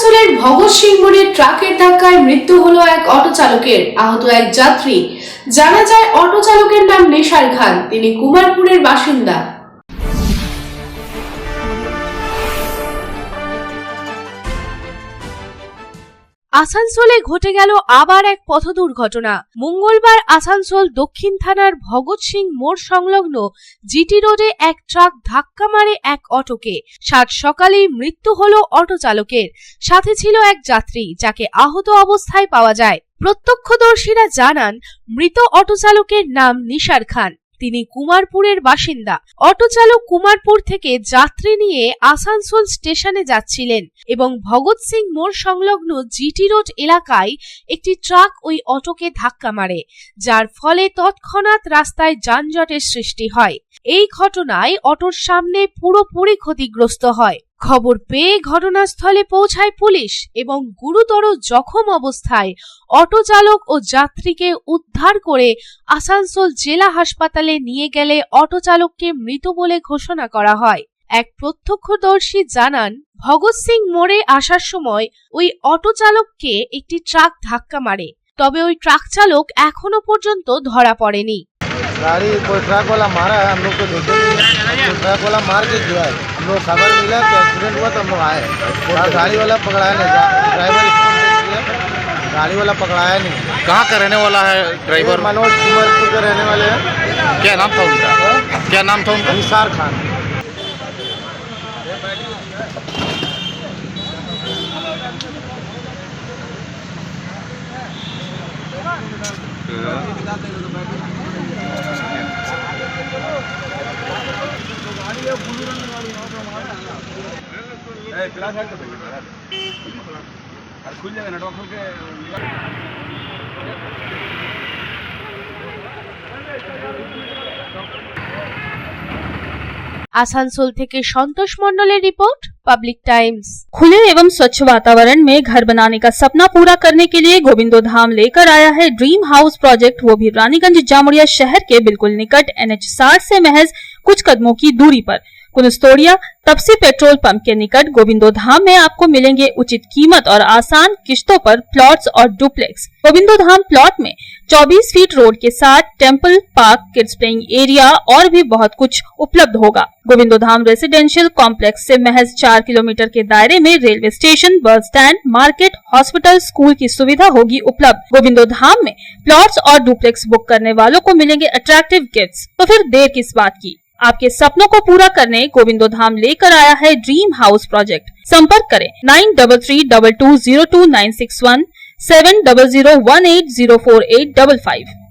আসানসোলের ভগৎ সিং মোড়ে ট্রাকের ধাক্কায় মৃত্যু হলো এক অটো চালকের, আহত এক যাত্রী। জানা যায় অটো চালকের নাম নেশার খান, তিনি কুমারপুরের বাসিন্দা। আসানসোলে ঘটে গেল আবার এক পথ দুর্ঘটনা। মঙ্গলবার আসানসোল দক্ষিণ থানার ভগৎ সিং মোড় সংলগ্ন জিটি রোডে এক ট্রাক ধাক্কা মারে এক অটোকে। সাত সকালেই মৃত্যু হলো অটো চালকের, সাথে ছিল এক যাত্রী যাকে আহত অবস্থায় পাওয়া যায়। প্রত্যক্ষদর্শীরা জানান, মৃত অটো চালকের নাম নেশার খান, তিনি কুমারপুরের বাসিন্দা। অটো চালক কুমারপুর থেকে যাত্রী নিয়ে আসানসোল স্টেশনে যাচ্ছিলেন এবং ভগৎ সিং মোড় সংলগ্ন জিটি রোড এলাকায় একটি ট্রাক ওই অটোকে ধাক্কা মারে, যার ফলে তৎক্ষণাৎ রাস্তায় যানজটের সৃষ্টি হয়। এই ঘটনায় অটোর সামনে পুরোপুরি ক্ষতিগ্রস্ত হয়। খবর পেয়ে ঘটনাস্থলে পৌঁছায় পুলিশ এবং গুরুতর জখম অবস্থায় অটো চালক ও যাত্রীকে উদ্ধার করে আসানসোল জেলা হাসপাতালে নিয়ে গেলে অটো চালককে মৃত বলে ঘোষণা করা হয়। এক প্রত্যক্ষদর্শী জানান, ভগৎ সিং মোড়ে আসার সময় ওই অটো চালককে একটি ট্রাক ধাক্কা মারে, তবে ওই ট্রাক চালক এখনো পর্যন্ত ধরা পড়েনি। गाड़ी कोई ट्रक वाला मारा है, हम लोग को देखे नहीं, तो ट्रक वाला मार के गया है। हम लोग खबर मिला कि एक्सीडेंट हुआ तो हम लोग आए, और गाड़ी वाला पकड़ाया नहीं, ड्राइवर गाड़ी वाला पकड़ाया नहीं। कहाँ का रहने वाला है ड्राइवर? मनोज कुमारपुर के रहने वाले हैं। क्या नाम था उनका? क्या नाम था उनका? निसार खान। खुल जाएगा नेटवर्क खोल के। आसानसोल থেকে संतोष मंडलेर रिपोर्ट, पब्लिक टाइम्स। खुले एवं स्वच्छ वातावरण में घर बनाने का सपना पूरा करने के लिए गोविंदो धाम लेकर आया है ड्रीम हाउस प्रोजेक्ट, वो भी रानीगंज जामुड़िया शहर के बिल्कुल निकट NH 60 से महज कुछ कदमों की दूरी पर कुनस्तोड़िया तपसी पेट्रोल पंप के निकट गोविंदो धाम में आपको मिलेंगे उचित कीमत और आसान किश्तों पर प्लॉट्स और डुप्लेक्स। गोविंदो धाम प्लॉट में 24 फीट रोड के साथ temple, park, kids playing area और भी बहुत कुछ उपलब्ध होगा। गोविंदो धाम रेसिडेंशियल कॉम्प्लेक्स से महज 4 किलोमीटर के दायरे में railway station, bus stand, market, hospital, school की सुविधा होगी उपलब्ध। गोविंदो धाम में प्लॉट्स और डुप्लेक्स बुक करने वालों को मिलेंगे अट्रैक्टिव गिफ्ट्स। तो फिर देर किस बात की, आपके सपनों को पूरा करने गोविंदो धाम लेकर आया है ड्रीम हाउस प्रोजेक्ट। संपर्क करें 9332202961, 7001804855।